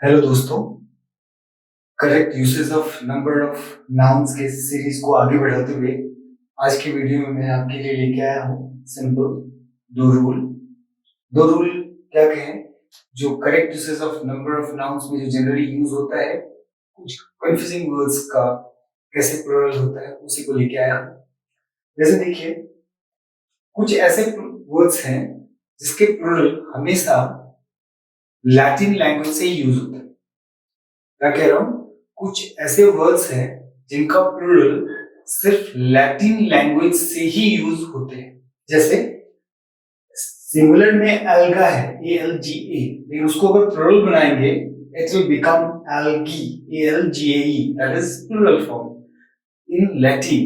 Hello दोस्तों, correct usage of number of nouns के series को आगे बढ़ाते हुए आज की वीडियो में मैं आपके लिए लेके आया हूँ सिंपल दो रूल क्या कहें जो correct usage of number of nouns में जो जनरली यूज होता है, कुछ कंफ्यूजिंग वर्ड्स का कैसे प्लुरल होता है उसी को लेके आया हूँ। जैसे देखिए, कुछ ऐसे वर्ड्स हैं जिसके प्लुरल हमेशा लैटिन लैंग्वेज से ही यूज होता है। क्या कह रहा हूं? कुछ ऐसे वर्ड्स हैं जिनका प्लुरल सिर्फ लैटिन लैंग्वेज से ही यूज होते हैं। जैसे सिंगुलर में एल्गा है, ALGA, लेकिन उसको अगर प्लुरल बनाएंगे it will become algae, ALGAE, that is plural form in Latin.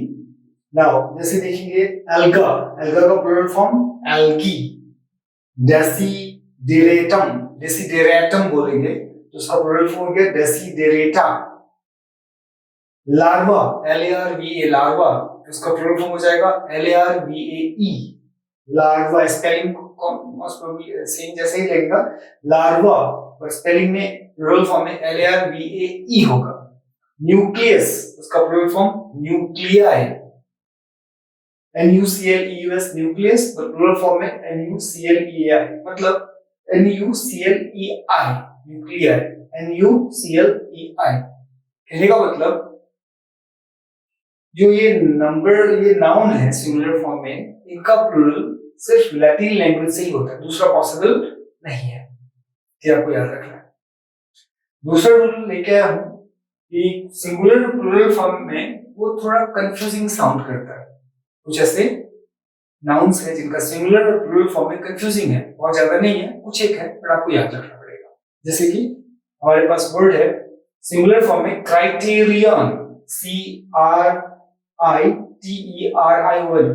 Now जैसे देखेंगे एल्गा का प्लुरल फॉर्म एल्गी। डेसिडेरेटम बोलेंगे तो उसका प्लुरल फॉर्म हो गया डेसिडेरेटा। लार्वा, LARVA, लार्वा, उसका प्लुरल फॉर्म हो जाएगा LARVAE। Larva spelling most probably same जैसे ही लगेगा, लार्वा, पर स्पेलिंग में प्लुरल फॉर्म में LARVAE होगा। न्यूक्लियस, उसका plural form nuclei, NUCLEUS, nucleus, पर प्लुरल फॉर्म में NUCLEI, मतलब NUCLEI, न्यूक्लियाई, NUCLEI। कहने का मतलब जो ये नंबर, ये नाउन है सिंगुलर फॉर्म में, इनका प्लुरल सिर्फ लैटिन लैंग्वेज से ही होता है, दूसरा पॉसिबल नहीं है। ये आपको याद रखना है। दूसरा रूल लेके आया हूं कि सिंगुलर प्लुरल फॉर्म में वो थोड़ा कंफ्यूजिंग साउंड करता है। कुछ ऐसे नाउन्स है जिनका सिंगुलर और प्लुरल फॉर्म में कंफ्यूजिंग है, बहुत ज्यादा नहीं है, कुछ एक है, पर आपको याद रखना पड़ेगा। जैसे कि हमारे पास वर्ड है सिंगुलर फॉर्म में criterion, CRITERION,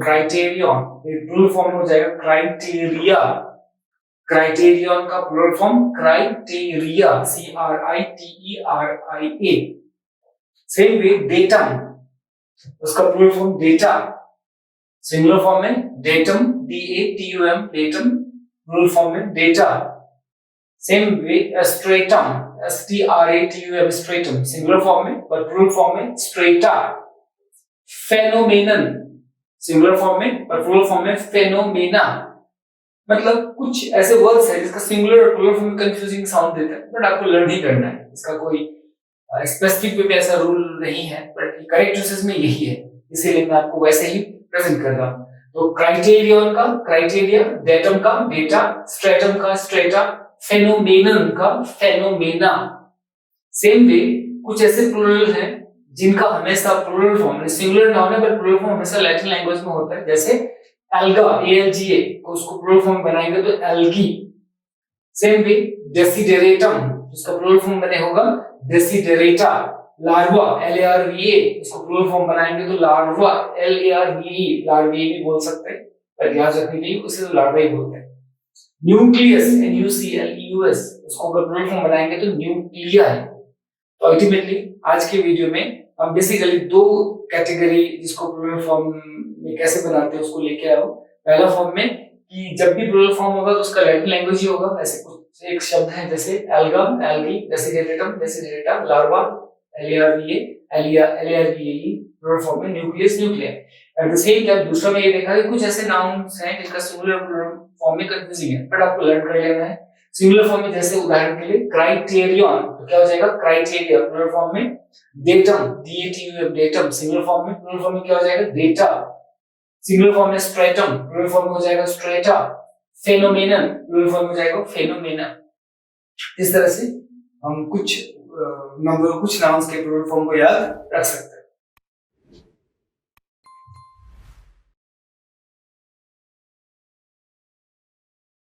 criterion. Plural form हो जाएगा क्राइटेरिया। क्राइटेरियन का plural form criteria, CRITERIA। Same way datum, उसका plural form data. Singular form में datum, DATUM, datum, plural form में data. Same way stratum, STRATUM, stratum, singular form में, पर plural form में strata. Phenomenon, singular form में, पर plural form में phenomena. मतलब कुछ ऐसे वर्ड्स है जिसका सिंगुलर और प्लुरल फॉर्म में कंफ्यूजिंग साउंड देता है, बट आपको लर्न ही करना है। इसका कोई स्पेसिफिक वे में ऐसा रूल नहीं है, बट करेक्ट यूसेज में यही है, इसीलिए मैं आपको वैसे ही प्रेजेंट कर रहा हूं। तो क्राइटेरियन का क्राइटेरिया, डेटम का डेटा, स्ट्रेटम का स्ट्रेटा, फेनोमेनन का फेनोमेना। सेम वे कुछ ऐसे प्लुरल हैं जिनका हमेशा प्लुरल फॉर्म, सिंगुलर नाउन है पर प्लुरल फॉर्म हमेशा लैटिन लैंग्वेज में होता है। जैसे एल्गा, ALGA, को उसको प्लुरल फॉर्म बनाएंगे तो एल्गी। सेम वे डेसिडेरेटम, उसका प्लुरल फॉर्म बने होगा डेसिडेरेटा। लार्वा, LARVA, उसको प्लुरल फॉर्म बनाएंगे तो लार्वा, LARVE, लार्वे भी बोल सकते हैं, पर याद रखने के लिए उसे तो लार्वा ही बोलते हैं। न्यूक्लियस, NUCLEUS, उसको अगर प्लुरल फॉर्म बनाएंगे तो न्यूक्लियाई। तो अल्टीमेटली आज के वीडियो में हम बेसिकली दो कैटेगरी जिसको प्लुरल फॉर्म में कैसे बनाते हैं उसको लेके आया हूं। पहला फॉर्म में कि जब भी प्लुरल फॉर्म होगा तो उसका लैटिन लैंग्वेज ही होगा। ऐसे कुछ एक शब्द है जैसे alga, algae, desideratum, desiderata, larva, LARVA, LARVAE, plural form में nucleus, nuclei. At the same time दूसरा में ये देखा कि कुछ ऐसे नाउन्स हैं जिनका सिंगुलर प्लुरल फॉर्म में कंफ्यूजिंग है, बट आपको लर्न कर लेना है। सिंगुलर फॉर्म में जैसे उदाहरण के लिए क्राइटेरियन, तो क्या हो जाएगा क्राइटेरिया, प्लुरल फॉर्म में datum, DATUM, datum, singular form में, प्लुरल फॉर्म में क्या हो जाएगा डेटा। सिंगुलर फॉर्म में स्ट्रेटम, प्लुरल फॉर्म में हो जाएगा स्ट्रेटा। फेनोमेनन, प्लुरल फॉर्म में हो जाएगा फेनोमेना। इस तरह से हम कुछ नाउन्स के प्लुरल फॉर्म को याद रख सकते हैं।